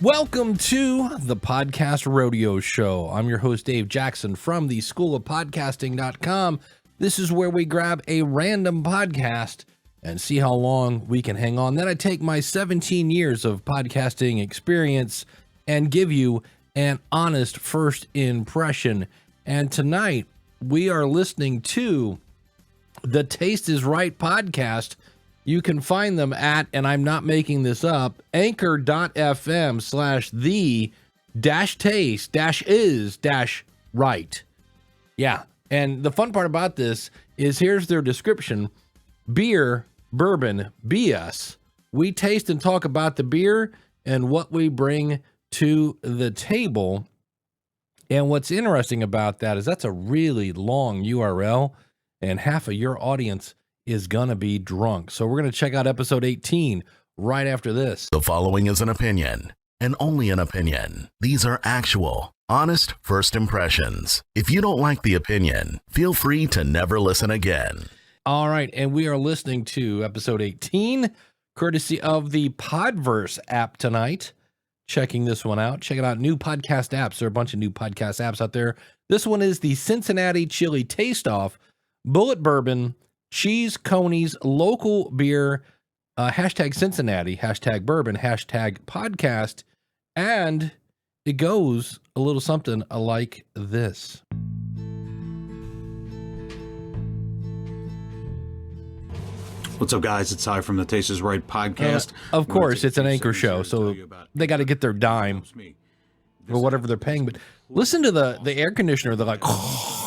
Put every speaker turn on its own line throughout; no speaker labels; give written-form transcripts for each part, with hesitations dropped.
Welcome to the Podcast Rodeo Show. I'm your host, Dave Jackson from the School of Podcasting.com. This is where we grab a random podcast and see how long we can hang on. Then I take my 17 years of podcasting experience and give you an honest first impression. And tonight we are listening to the Taste is Right podcast. You can find them at, and I'm not making this up, anchor.fm/the-taste-is-right. Yeah. And the fun part about this is here's their description. Beer, bourbon, BS. We taste and talk about the beer and what we bring to the table. And what's interesting about that is that's a really long URL, and half of your audience is gonna be drunk. So we're gonna check out episode 18 right after this.
The following is an opinion, and only an opinion. These are actual, honest first impressions. If you don't like the opinion, feel free to never listen again.
All right, and we are listening to episode 18, courtesy of the Podverse app tonight. Checking this one out. Check it out. New podcast apps. There are a bunch of new podcast apps out there. This one is the Cincinnati Chili Taste Off, Bullet Bourbon, Cheese Conies, local beer, hashtag Cincinnati, hashtag bourbon, hashtag podcast, and it goes a little something like this.
What's up, guys? It's Ty from the Taste is Right podcast.
Of course, it's an anchor show, so they got to get their dime or whatever they're paying. But listen to the air conditioner, the like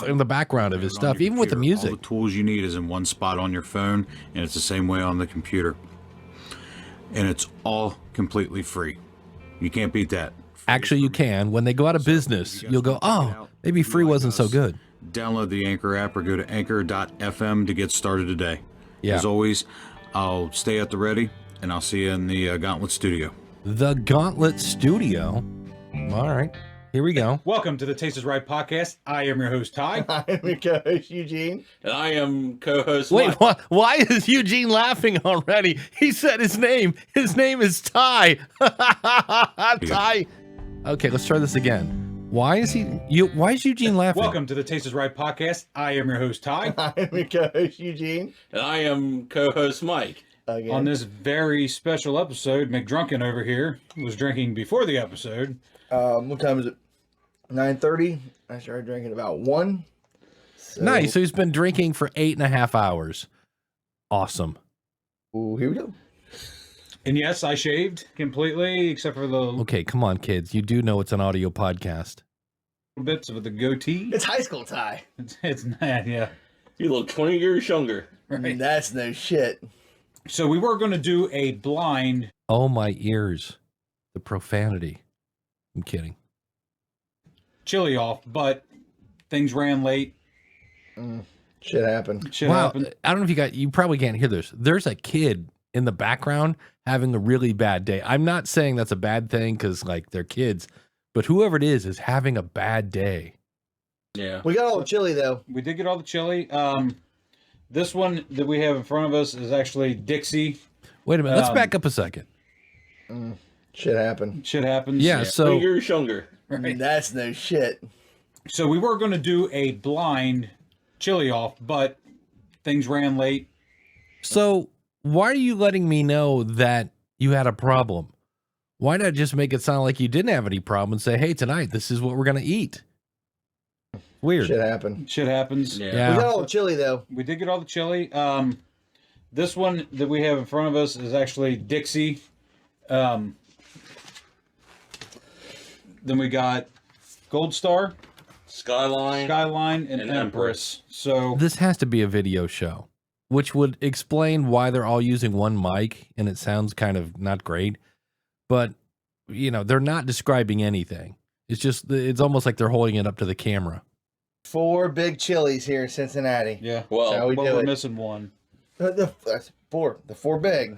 in the background of his stuff, even with the music.
All the tools you need is in one spot on your phone, and it's the same way on the computer. And it's all completely free. You can't beat that.
Actually, you can. When they go out of business, you'll go, oh, maybe free wasn't so good.
Download the Anchor app or go to anchor.fm to get started today.
Yeah.
As always, I'll stay at the ready, and I'll see you in the Gauntlet Studio.
The Gauntlet Studio. All right. Here we go.
Welcome to the Taste is Right podcast. I am your host, Ty.
I am your co-host, Eugene.
And I am co-host
Wait,
Mike.
why is Eugene laughing already? He said his name. His name is Ty. Ty. Okay, let's try this again. Why is Eugene laughing?
Welcome to the Taste is Right podcast. I am your host, Ty.
I am your co-host, Eugene.
And I am co-host Mike.
Again.
On this very special episode, McDrunken over here was drinking before the episode.
What time is it? 9:30. I started drinking about 1. So,
Nice. So he's been drinking for 8.5 hours. Awesome.
Ooh, here we go.
And yes, I shaved completely, except for the
Okay, come on, kids. You do know it's an audio podcast.
bits of the goatee.
It's high school, Ty.
It's not, yeah.
You look 20 years younger.
Right.
That's no shit.
So we were going to do a blind
Oh, my ears. The profanity. I'm kidding.
chili off, but things ran late.
Shit happened.
Shit
Wow.
happened.
I don't know if you probably can't hear this. There's a kid in the background having a really bad day. I'm not saying that's a bad thing because, like, they're kids, but whoever it is having a bad day.
Yeah.
We got all the chili, though.
We did get all the chili. This one that we have in front of us is actually Dixie.
Wait a minute. Let's back up a second.
Shit happened.
Shit happens.
Yeah,
20
so
years younger.
Right.
That's no shit.
So we were going to do a blind chili off, but things ran late.
why are you letting me know that you had a problem? Why not just make it sound like you didn't have any problem and say, hey, tonight, this is what we're going to eat? Weird.
Shit happened.
Shit happens.
Yeah.
We got all the chili, though.
We did get all the chili. This one that we have in front of us is actually Dixie. Then we got Gold Star,
Skyline,
and
and
Empress. So
This has to be a video show, which would explain why they're all using one mic and it sounds kind of not great. But, they're not describing anything. It's almost like they're holding it up to the camera.
4 big chilies here in Cincinnati.
yeah,
Well,
So we
but
do
we're
it.
missing one.
That's 4. The 4 big.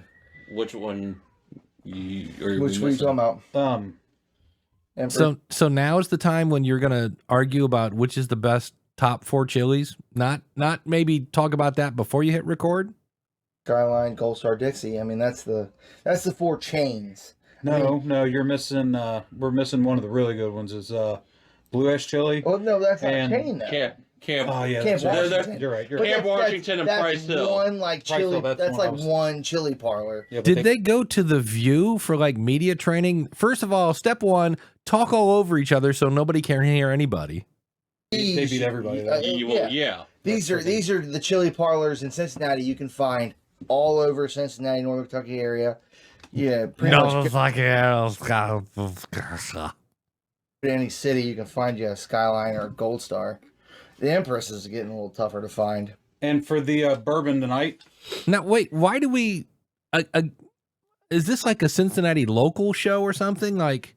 which one?
Which one are you talking about? Emperor?
So now is the time when you're gonna argue about which is the best top 4 chilies. Not maybe talk about that before you hit record.
Skyline, Gold Star, Dixie. I mean, that's the 4 chains.
No, you're missing. We're missing one of the really good ones. Is Blue Ash Chili.
Well, no, that's not a
And
chain though.
Camp.
Oh yeah,
Camp
that's right.
Washington.
You're right. You're
But
right.
Camp Washington and
that's
Price Hill.
One like
Price
chili.
Hill, that's
That's
one I
like
was-
one chili parlor.
Yeah, but
Did they go to the View for like media training? First of all, step one, talk all over each other so nobody can hear anybody.
They beat everybody, though.
Yeah.
These are the chili parlors in Cincinnati. You can find all over Cincinnati, Northern Kentucky area. Yeah, pretty much any city you can find you a Skyline or a Gold Star. The Empress is getting a little tougher to find.
And for the bourbon tonight,
Now, wait, why do we? Is this like a Cincinnati local show or something? Like,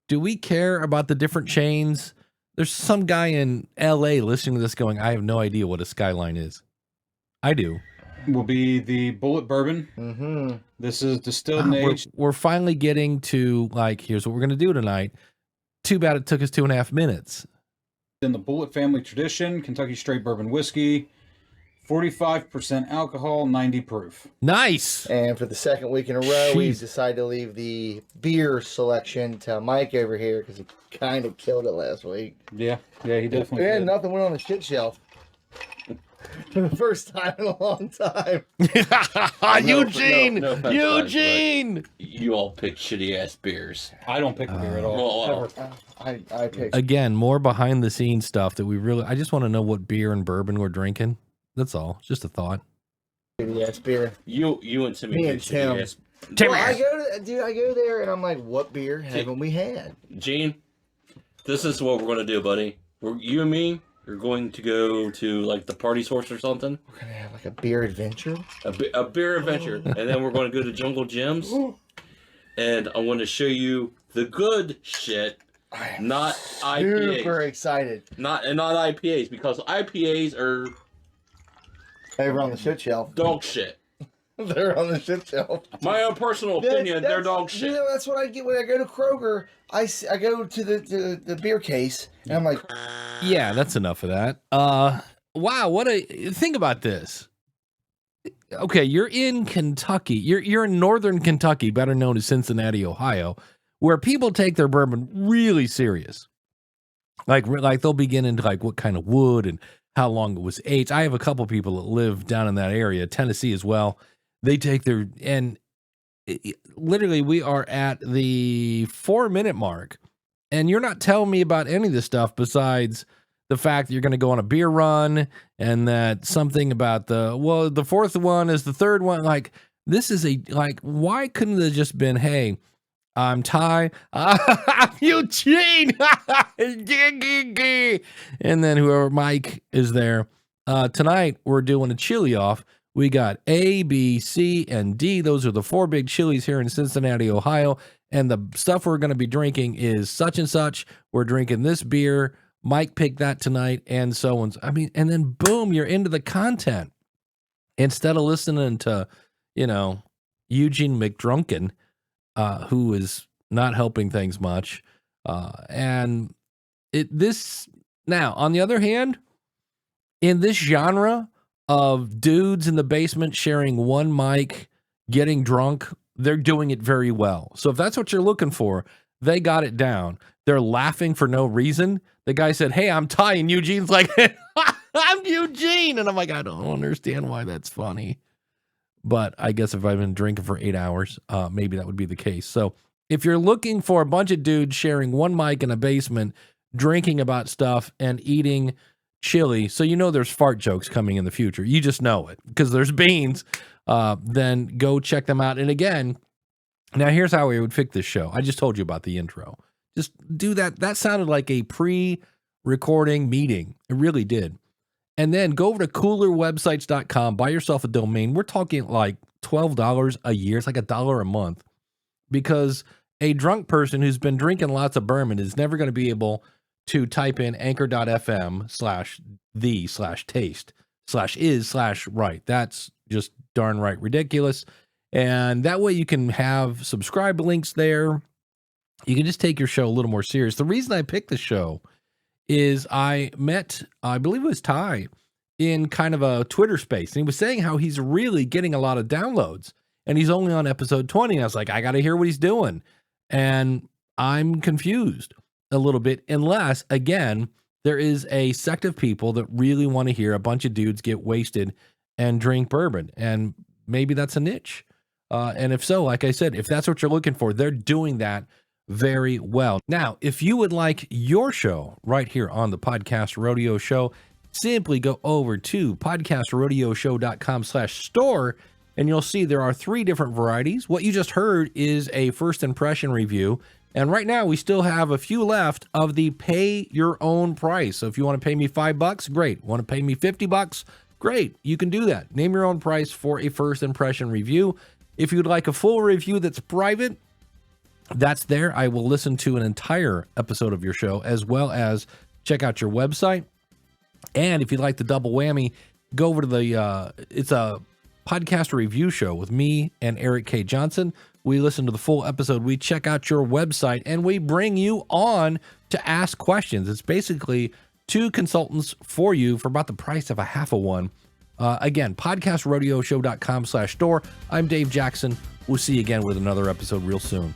do we care about the different chains? There's some guy in L.A. listening to this going, I have no idea what a Skyline is. I do.
will be the Bullet Bourbon.
Mm-hmm.
This is distilled and aged.
We're finally getting to, like, here's what we're going to do tonight. Too bad it took us 2.5 minutes.
In the Bullet family tradition, Kentucky straight bourbon whiskey, 45% alcohol, 90 proof.
Nice.
And for the second week in a row,
Jeez.
we've decided to leave the beer selection to Mike over here because he kind of killed it last week.
Yeah, he definitely
Yeah,
did.
nothing went on the shit shelf. For the first time in a long time.
Eugene!
no offense, guys,
Eugene!
You all pick shitty ass beers.
I don't pick the beer at all.
Well,
Ever.
I picked.
Again, more behind the scenes stuff that we really, I just want to know what beer and bourbon we're drinking. That's all. It's just a thought.
Yes, beer.
you and Timmy
Me
pick
and
shitty
Tim.
ass.
Well, I go there and I'm like, what beer haven't we had?
Gene, this is what we're gonna do, buddy. You and me are going to go to like the party source or something.
We're gonna have like a beer adventure.
A beer adventure, and then we're going to go to Jungle Gyms, and I'm going to show you the good shit, not IPAs.
Super excited.
Not IPAs, because IPAs are
Over on the shit shelf.
dog shit.
They're on the shit shelf.
My own personal opinion, they're dog shit.
You know, that's what I get when I go to Kroger. I go to the beer case and I'm like,
Yeah, that's enough of that. Wow, think about this. Okay, you're in Kentucky. You're in northern Kentucky, better known as Cincinnati, Ohio, where people take their bourbon really serious. Like they'll begin into like what kind of wood and how long it was aged. I have a couple people that live down in that area, Tennessee as well. They take their literally we are at the 4-minute mark, and you're not telling me about any of this stuff besides the fact that you're going to go on a beer run and that something about the fourth one is the third one. Like, this is why couldn't it have just been, hey, I'm Ty, I'm Eugene, and then whoever Mike is there. Tonight we're doing a chili off. We got A, B, C, and D. Those are the 4 big chilies here in Cincinnati, Ohio. And the stuff we're going to be drinking is such and such. We're drinking this beer. Mike picked that tonight, and so on. I mean, and then boom, you're into the content. Instead of listening to, Eugene McDrunken, who is not helping things much. Now, on the other hand, in this genre of dudes in the basement sharing one mic, getting drunk, they're doing it very well. So if that's what you're looking for, they got it down. They're laughing for no reason. The guy said, hey, I'm Ty, and Eugene's like, I'm Eugene. And I'm like, I don't understand why that's funny. But I guess if I've been drinking for 8 hours, maybe that would be the case. So if you're looking for a bunch of dudes sharing one mic in a basement, drinking about stuff and eating chili, so there's fart jokes coming in the future. You just know it because there's beans. Then go check them out. And again, now here's how we would fix this show. I just told you about the intro. Just do that. That sounded like a pre-recording meeting. It really did. And then go over to coolerwebsites.com, buy yourself a domain. We're talking like $12 a year. It's like $1 a month, because a drunk person who's been drinking lots of bourbon is never going to be able to type in anchor.fm/the/taste/is/right. That's just darn right ridiculous. And that way you can have subscribe links there. You can just take your show a little more serious. The reason I picked the show is I met, I believe it was Ty, in kind of a Twitter space. And he was saying how he's really getting a lot of downloads. And he's only on episode 20. And I was like, I got to hear what he's doing. And I'm confused a little bit, unless, again, there is a sect of people that really want to hear a bunch of dudes get wasted and drink bourbon. And maybe that's a niche. And if so, like I said, if that's what you're looking for, they're doing that very well. Now, if you would like your show right here on the Podcast Rodeo Show, simply go over to podcastrodeoshow.com/store, and you'll see there are 3 different varieties. What you just heard is a first impression review. And right now we still have a few left of the pay your own price. So if you want to pay me $5, great. Want to pay me $50? Great. You can do that. Name your own price for a first impression review. If you'd like a full review that's private, that's there. I will listen to an entire episode of your show, as well as check out your website. And if you'd like the double whammy, go over to the, it's a podcast review show with me and Eric K. Johnson. We listen to the full episode. We check out your website and we bring you on to ask questions. It's basically 2 consultants for you for about the price of a half a one. Again, podcastrodeoshow.com/store. I'm Dave Jackson. We'll see you again with another episode real soon.